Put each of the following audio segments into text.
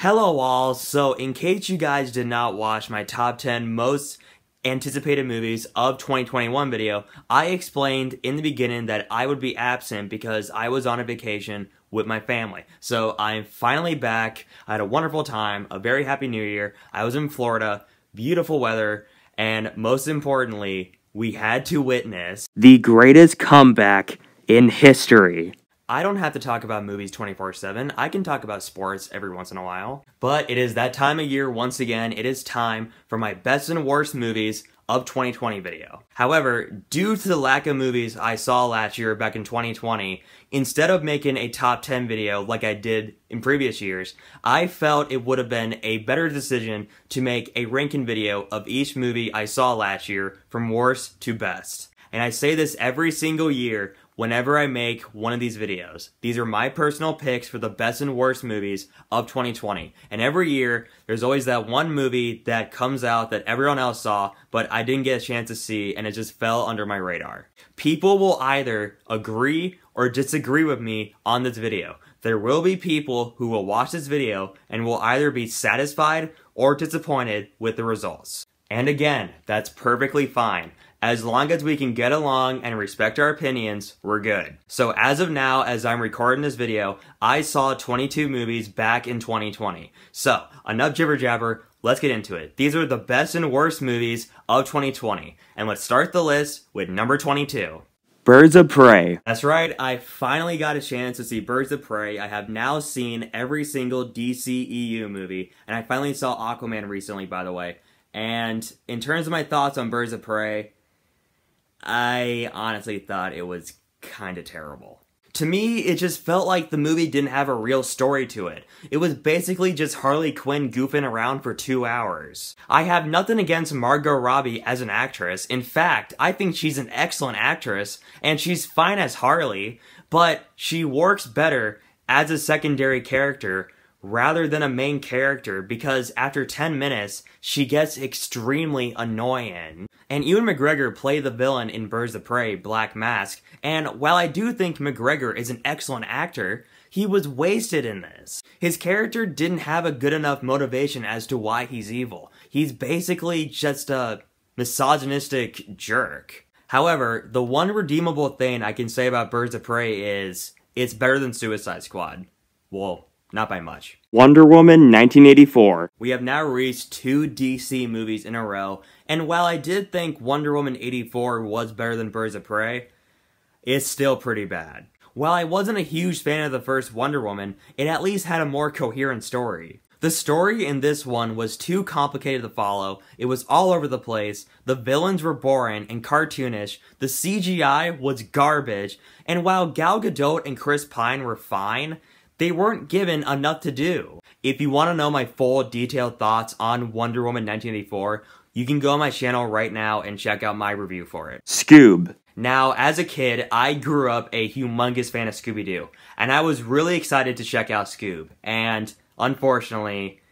Hello all, so in case you guys did not watch my top 10 most anticipated movies of 2021 video, I explained in the beginning that I would be absent because I was on a vacation with my family. So I'm finally back. I had a wonderful time, a very happy new year. I was in Florida, beautiful weather, and most importantly, we had to witness the greatest comeback in history. I don't have to talk about movies 24/7. I can talk about sports every once in a while. But it is that time of year once again. It is time for my best and worst movies of 2020 video. However, due to the lack of movies I saw last year back in 2020, instead of making a top 10 video like I did in previous years, I felt it would have been a better decision to make a ranking video of each movie I saw last year from worst to best. And I say this every single year whenever I make one of these videos. These are my personal picks for the best and worst movies of 2020. And every year, there's always that one movie that comes out that everyone else saw, but I didn't get a chance to see, and it just fell under my radar. People will either agree or disagree with me on this video. There will be people who will watch this video and will either be satisfied or disappointed with the results. And again, that's perfectly fine. As long as we can get along and respect our opinions, we're good. So as of now, as I'm recording this video, I saw 22 movies back in 2020. So, enough jibber jabber, let's get into it. These are the best and worst movies of 2020. And let's start the list with number 22. Birds of Prey. That's right, I finally got a chance to see Birds of Prey. I have now seen every single DCEU movie, and I finally saw Aquaman recently, by the way. And in terms of my thoughts on Birds of Prey, I honestly thought it was kinda terrible. To me, it just felt like the movie didn't have a real story to it. It was basically just Harley Quinn goofing around for 2 hours. I have nothing against Margot Robbie as an actress. In fact, I think she's an excellent actress, and she's fine as Harley, but she works better as a secondary character rather than a main character, because after 10 minutes, she gets extremely annoying. And Ewan McGregor played the villain in Birds of Prey, Black Mask, and while I do think McGregor is an excellent actor, he was wasted in this. His character didn't have a good enough motivation as to why he's evil. He's basically just a misogynistic jerk. However, the one redeemable thing I can say about Birds of Prey is, it's better than Suicide Squad. Well, not by much. Wonder Woman 1984. We have now reached 2 DC movies in a row, and while I did think Wonder Woman 84 was better than Birds of Prey, it's still pretty bad. While I wasn't a huge fan of the first Wonder Woman, it at least had a more coherent story. The story in this one was too complicated to follow, it was all over the place, the villains were boring and cartoonish, the CGI was garbage, and while Gal Gadot and Chris Pine were fine, they weren't given enough to do. If you want to know my full detailed thoughts on Wonder Woman 1984, you can go on my channel right now and check out my review for it. Scoob. Now, as a kid, I grew up a humongous fan of Scooby-Doo, and I was really excited to check out Scoob, and unfortunately,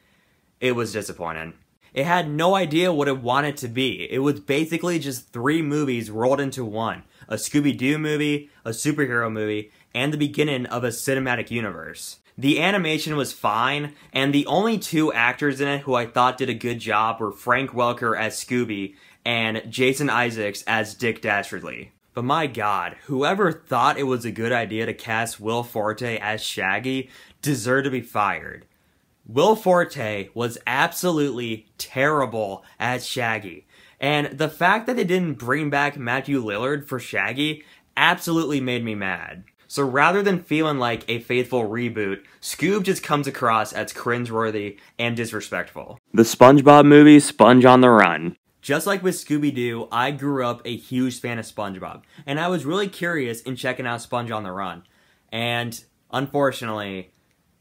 it was disappointing. It had no idea what it wanted to be. It was basically just 3 movies rolled into one. A Scooby-Doo movie, a superhero movie, and the beginning of a cinematic universe. The animation was fine, and the only 2 actors in it who I thought did a good job were Frank Welker as Scooby and Jason Isaacs as Dick Dastardly. But my god, whoever thought it was a good idea to cast Will Forte as Shaggy deserved to be fired. Will Forte was absolutely terrible as Shaggy, and the fact that they didn't bring back Matthew Lillard for Shaggy absolutely made me mad. So rather than feeling like a faithful reboot, Scoob just comes across as cringeworthy and disrespectful. The SpongeBob movie, Sponge on the Run. Just like with Scooby-Doo, I grew up a huge fan of SpongeBob, and I was really curious in checking out Sponge on the Run. And unfortunately,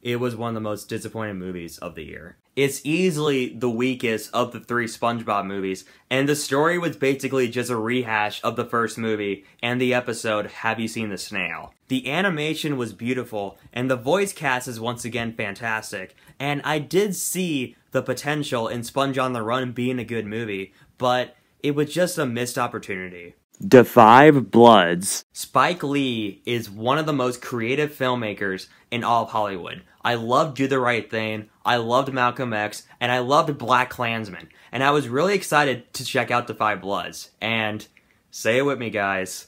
it was one of the most disappointing movies of the year. It's easily the weakest of the 3 SpongeBob movies, and the story was basically just a rehash of the first movie and the episode, Have You Seen the Snail? The animation was beautiful, and the voice cast is once again fantastic, and I did see the potential in Sponge on the Run being a good movie, but it was just a missed opportunity. Da 5 Bloods. Spike Lee is one of the most creative filmmakers in all of Hollywood. I loved Do the Right Thing, I loved Malcolm X, and I loved Black Klansman. And I was really excited to check out Da 5 Bloods. And, say it with me guys,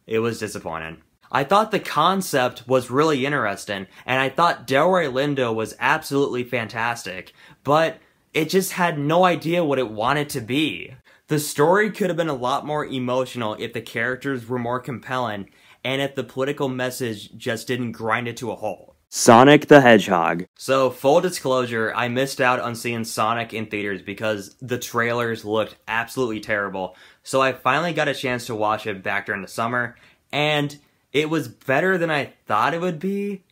it was disappointing. I thought the concept was really interesting, and I thought Delroy Lindo was absolutely fantastic, but it just had no idea what it wanted to be. The story could have been a lot more emotional if the characters were more compelling, and if the political message just didn't grind it to a halt. Sonic the Hedgehog. So, full disclosure, I missed out on seeing Sonic in theaters because the trailers looked absolutely terrible, so I finally got a chance to watch it back during the summer, and it was better than I thought it would be,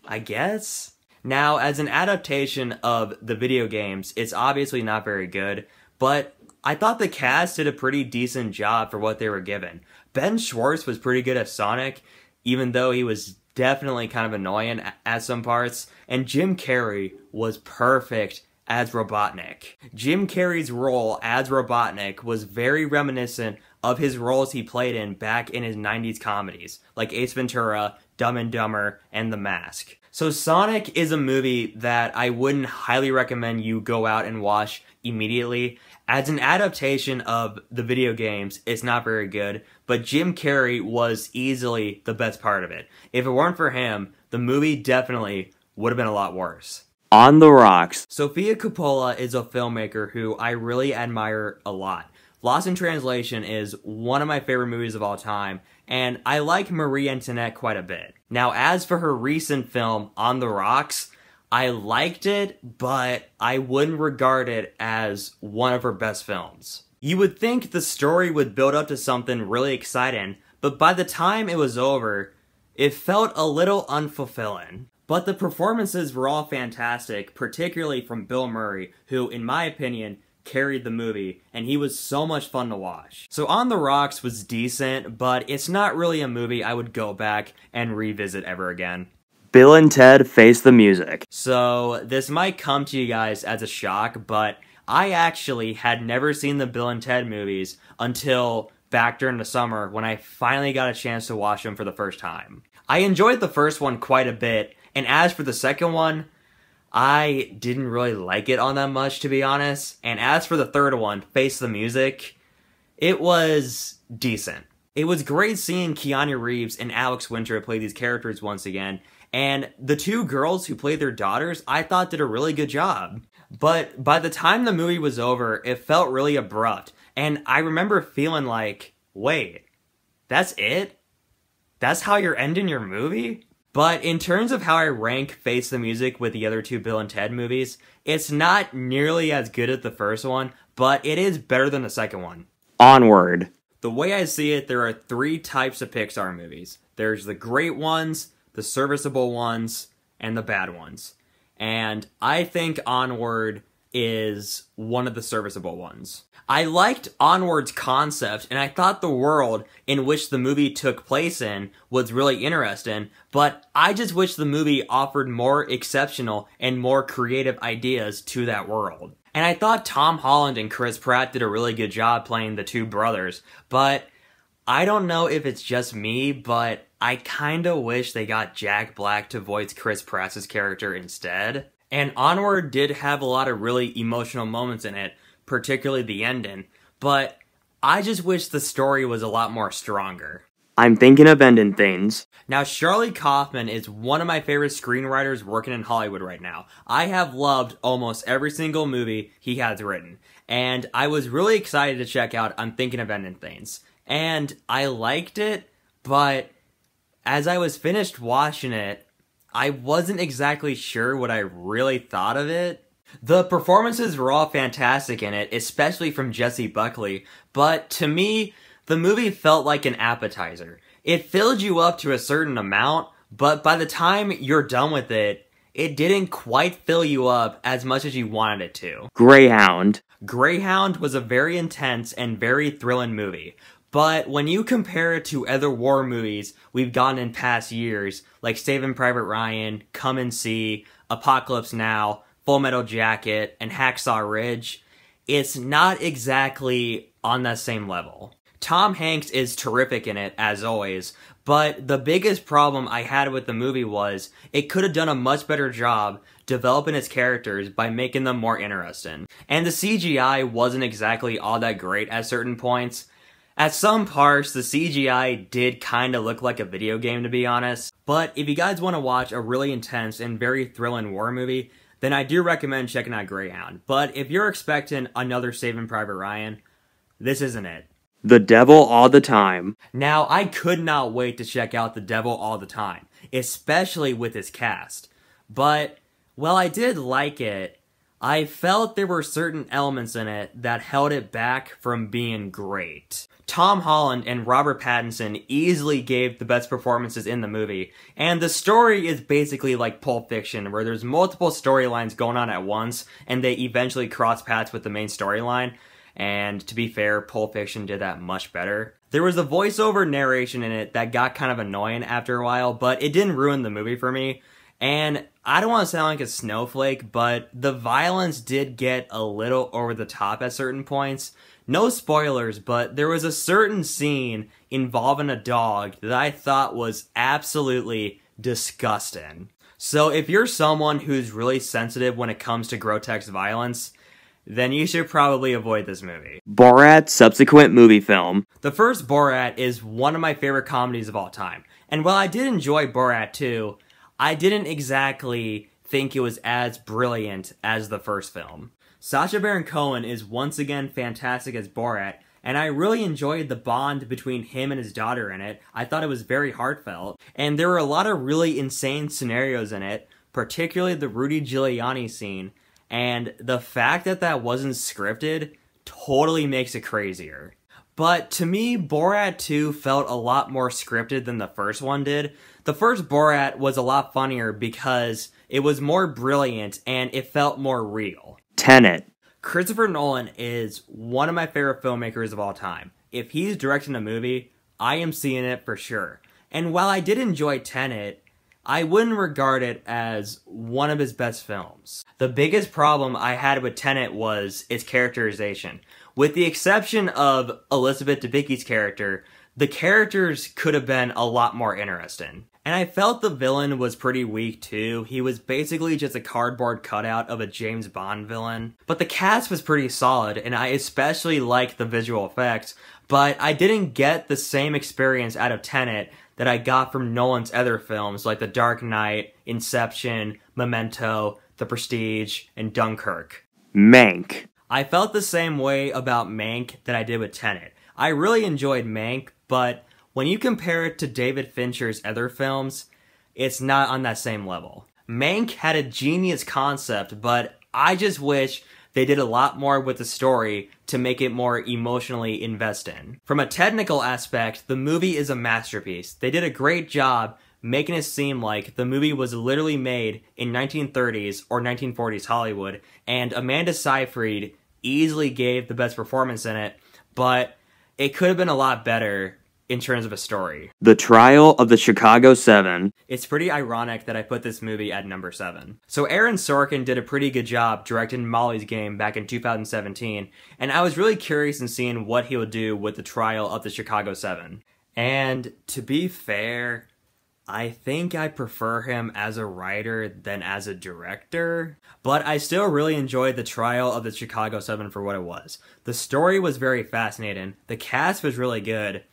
I guess? Now, as an adaptation of the video games, it's obviously not very good, but I thought the cast did a pretty decent job for what they were given. Ben Schwartz was pretty good as Sonic, even though he was definitely kind of annoying at some parts, and Jim Carrey was perfect as Robotnik. Jim Carrey's role as Robotnik was very reminiscent of his roles he played in back in his 90s comedies, like Ace Ventura, Dumb and Dumber, and The Mask. So Sonic is a movie that I wouldn't highly recommend you go out and watch immediately. As an adaptation of the video games, it's not very good, but Jim Carrey was easily the best part of it. If it weren't for him, the movie definitely would have been a lot worse. On the Rocks. Sofia Coppola is a filmmaker who I really admire a lot. Lost in Translation is one of my favorite movies of all time, and I like Marie Antoinette quite a bit. Now, as for her recent film, On the Rocks, I liked it, but I wouldn't regard it as one of her best films. You would think the story would build up to something really exciting, but by the time it was over, it felt a little unfulfilling. But the performances were all fantastic, particularly from Bill Murray, who, in my opinion, carried the movie, and he was so much fun to watch. So On the Rocks was decent, but it's not really a movie I would go back and revisit ever again. Bill and Ted Face the Music. So this might come to you guys as a shock, but I actually had never seen the Bill and Ted movies until back during the summer when I finally got a chance to watch them for the first time. I enjoyed the first one quite a bit, and as for the second one, I didn't really like it all that much, to be honest. And as for the third one, Face the Music, it was decent. It was great seeing Keanu Reeves and Alex Winter play these characters once again, and the two girls who played their daughters, I thought did a really good job. But by the time the movie was over, it felt really abrupt, and I remember feeling like, wait, that's it? That's how you're ending your movie? But in terms of how I rank Face the Music with the other two Bill and Ted movies, it's not nearly as good as the first one, but it is better than the second one. Onward. The way I see it, there are three types of Pixar movies. There's the great ones, the serviceable ones, and the bad ones. And I think Onward is one of the serviceable ones. I liked Onward's concept, and I thought the world in which the movie took place in was really interesting, but I just wish the movie offered more exceptional and more creative ideas to that world. And I thought Tom Holland and Chris Pratt did a really good job playing the two brothers, but I don't know if it's just me, but I kinda wish they got Jack Black to voice Chris Pratt's character instead. And Onward did have a lot of really emotional moments in it, particularly the ending, but I just wish the story was a lot more stronger. I'm thinking of ending things. Now, Charlie Kaufman is one of my favorite screenwriters working in Hollywood right now. I have loved almost every single movie he has written, and I was really excited to check out I'm Thinking of Ending Things. And I liked it, but as I was finished watching it, I wasn't exactly sure what I really thought of it. The performances were all fantastic in it, especially from Jessie Buckley, but to me, the movie felt like an appetizer. It filled you up to a certain amount, but by the time you're done with it, it didn't quite fill you up as much as you wanted it to. Greyhound. Greyhound was a very intense and very thrilling movie. But when you compare it to other war movies we've gotten in past years, like Saving Private Ryan, Come and See, Apocalypse Now, Full Metal Jacket, and Hacksaw Ridge, it's not exactly on that same level. Tom Hanks is terrific in it, as always, but the biggest problem I had with the movie was it could have done a much better job developing its characters by making them more interesting. And the CGI wasn't exactly all that great at certain points. At some parts, the CGI did kinda look like a video game, to be honest. But if you guys want to watch a really intense and very thrilling war movie, then I do recommend checking out Greyhound. But if you're expecting another Saving Private Ryan, this isn't it. The Devil All the Time. Now, I could not wait to check out The Devil All the Time, especially with his cast. But, while I did like it, I felt there were certain elements in it that held it back from being great. Tom Holland and Robert Pattinson easily gave the best performances in the movie, and the story is basically like Pulp Fiction, where there's multiple storylines going on at once, and they eventually cross paths with the main storyline. And to be fair, Pulp Fiction did that much better. There was a voiceover narration in it that got kind of annoying after a while, but it didn't ruin the movie for me. And I don't want to sound like a snowflake, but the violence did get a little over the top at certain points. No spoilers, but there was a certain scene involving a dog that I thought was absolutely disgusting. So if you're someone who's really sensitive when it comes to grotesque violence, then you should probably avoid this movie. Borat subsequent movie film. The first Borat is one of my favorite comedies of all time. And while I did enjoy Borat 2, I didn't exactly think it was as brilliant as the first film. Sacha Baron Cohen is once again fantastic as Borat, and I really enjoyed the bond between him and his daughter in it. I thought it was very heartfelt, and there were a lot of really insane scenarios in it, particularly the Rudy Giuliani scene, and the fact that that wasn't scripted totally makes it crazier. But to me, Borat 2 felt a lot more scripted than the first one did. The first Borat was a lot funnier because it was more brilliant and it felt more real. Tenet. Christopher Nolan is one of my favorite filmmakers of all time. If he's directing a movie, I am seeing it for sure. And while I did enjoy Tenet, I wouldn't regard it as one of his best films. The biggest problem I had with Tenet was its characterization. With the exception of Elizabeth Debicki's character, the characters could have been a lot more interesting. And I felt the villain was pretty weak too. He was basically just a cardboard cutout of a James Bond villain. But the cast was pretty solid, and I especially liked the visual effects, but I didn't get the same experience out of Tenet that I got from Nolan's other films like The Dark Knight, Inception, Memento, The Prestige, and Dunkirk. Mank. I felt the same way about Mank that I did with Tenet. I really enjoyed Mank, but when you compare it to David Fincher's other films, it's not on that same level. Mank had a genius concept, but I just wish they did a lot more with the story to make it more emotionally investing. From a technical aspect, the movie is a masterpiece. They did a great job making it seem like the movie was literally made in 1930s or 1940s Hollywood, and Amanda Seyfried easily gave the best performance in it, but it could have been a lot better in terms of a story. The Trial of the Chicago 7. It's pretty ironic that I put this movie at number 7. So Aaron Sorkin did a pretty good job directing Molly's Game back in 2017, and I was really curious in seeing what he would do with The Trial of the Chicago 7. And to be fair, I think I prefer him as a writer than as a director, but I still really enjoyed The Trial of the Chicago 7 for what it was. The story was very fascinating, the cast was really good.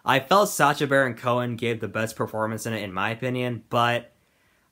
I felt Sacha Baron Cohen gave the best performance in it in my opinion, but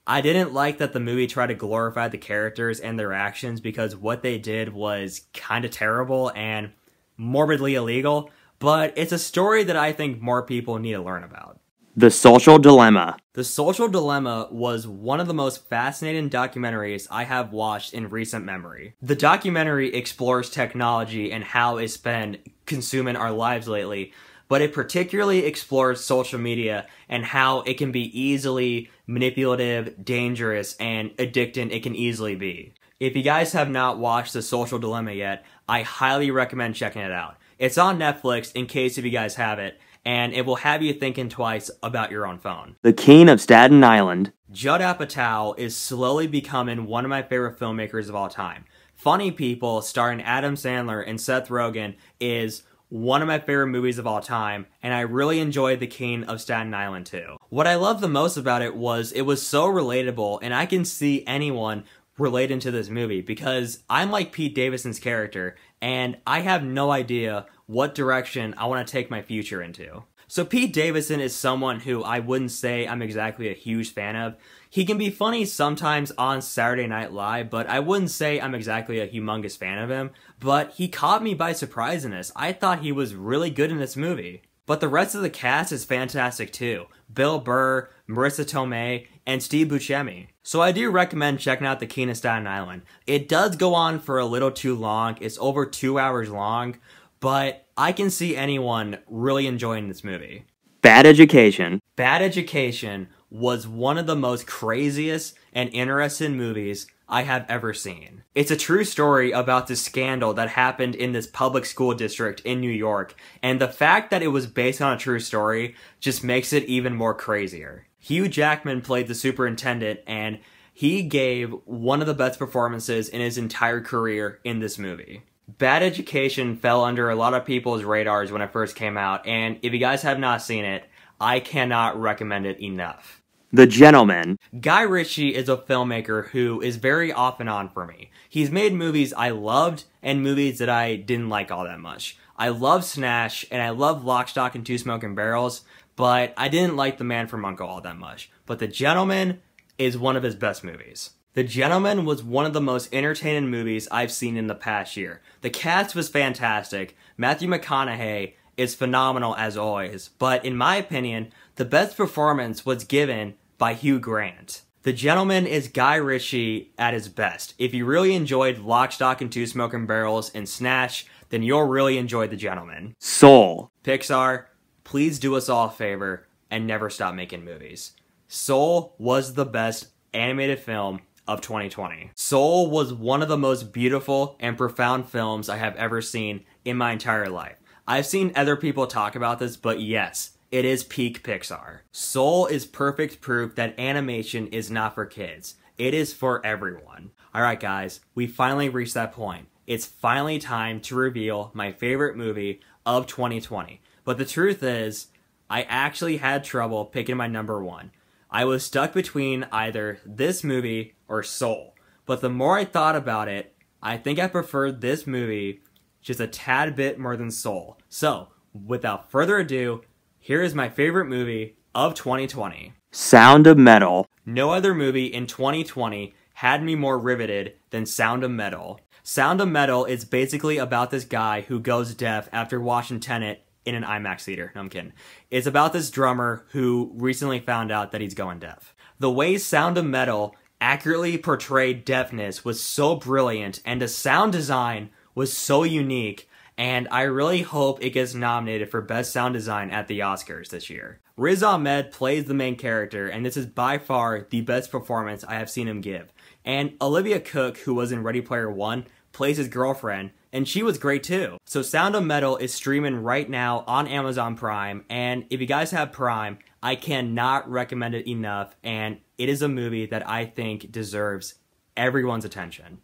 I didn't like that the movie tried to glorify the characters and their actions because what they did was kinda terrible and morbidly illegal, but it's a story that I think more people need to learn about. The Social Dilemma. The Social Dilemma was one of the most fascinating documentaries I have watched in recent memory. The documentary explores technology and how it's been consuming our lives lately, but it particularly explores social media and how it can be easily manipulative, dangerous, and addicting it can easily be. If you guys have not watched The Social Dilemma yet, I highly recommend checking it out. It's on Netflix in case if you guys have it, and it will have you thinking twice about your own phone. The King of Staten Island. Judd Apatow is slowly becoming one of my favorite filmmakers of all time. Funny People, starring Adam Sandler and Seth Rogen, is one of my favorite movies of all time, and I really enjoyed The King of Staten Island too. What I loved the most about it was so relatable, and I can see anyone relating to this movie because I'm like Pete Davidson's character, and I have no idea what direction I want to take my future into. So Pete Davidson is someone who I wouldn't say I'm exactly a huge fan of. He can be funny sometimes on Saturday Night Live, but I wouldn't say I'm exactly a humongous fan of him. But he caught me by surprise in this. I thought he was really good in this movie. But the rest of the cast is fantastic too. Bill Burr, Marissa Tomei, and Steve Buscemi. So I do recommend checking out The King of Staten Island. It does go on for a little too long. It's over 2 hours long. But I can see anyone really enjoying this movie. Bad Education. Bad Education was one of the most craziest and interesting movies I have ever seen. It's a true story about this scandal that happened in this public school district in New York, and the fact that it was based on a true story just makes it even more crazier. Hugh Jackman played the superintendent, and he gave one of the best performances in his entire career in this movie. Bad Education fell under a lot of people's radars when it first came out, and if you guys have not seen it, I cannot recommend it enough. The Gentleman. Guy Ritchie is a filmmaker who is very off and on for me. He's made movies I loved and movies that I didn't like all that much. I love Snatch and I love Lock, Stock, and Two Smoking Barrels, but I didn't like The Man from U.N.C.L.E. all that much. But The Gentleman is one of his best movies. The Gentleman was one of the most entertaining movies I've seen in the past year. The cast was fantastic. Matthew McConaughey is phenomenal as always, but in my opinion, the best performance was given by Hugh Grant. The Gentleman is Guy Ritchie at his best. If you really enjoyed Lock, Stock, and Two Smoking Barrels and Snatch, then you'll really enjoy The Gentleman. Soul. Pixar, please do us all a favor and never stop making movies. Soul was the best animated film of 2020. Soul was one of the most beautiful and profound films I have ever seen in my entire life. I've seen other people talk about this, but yes, it is peak Pixar. Soul is perfect proof that animation is not for kids. It is for everyone. Alright guys, we finally reached that point. It's finally time to reveal my favorite movie of 2020. But the truth is, I actually had trouble picking my number one. I was stuck between either this movie or Soul. But the more I thought about it, I think I preferred this movie just a tad bit more than Soul. So, without further ado, here is my favorite movie of 2020. Sound of Metal. No other movie in 2020 had me more riveted than Sound of Metal. Sound of Metal is basically about this guy who goes deaf after watching Tenet in an IMAX theater. No, I'm kidding. It's about this drummer who recently found out that he's going deaf. The way Sound of Metal accurately portrayed deafness was so brilliant, and the sound design was so unique, and I really hope it gets nominated for Best Sound Design at the Oscars this year. Riz Ahmed plays the main character, and this is by far the best performance I have seen him give. And Olivia Cooke, who was in Ready Player One, plays his girlfriend, and she was great too. So Sound of Metal is streaming right now on Amazon Prime, and if you guys have Prime, I cannot recommend it enough, and it is a movie that I think deserves everyone's attention.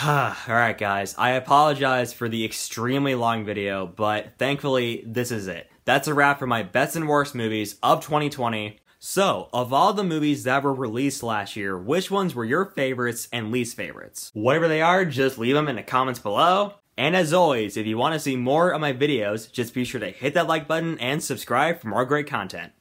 Alright guys, I apologize for the extremely long video, but thankfully this is it. That's a wrap for my best and worst movies of 2020. So, of all the movies that were released last year, which ones were your favorites and least favorites? Whatever they are, just leave them in the comments below. And as always, if you want to see more of my videos, just be sure to hit that like button and subscribe for more great content.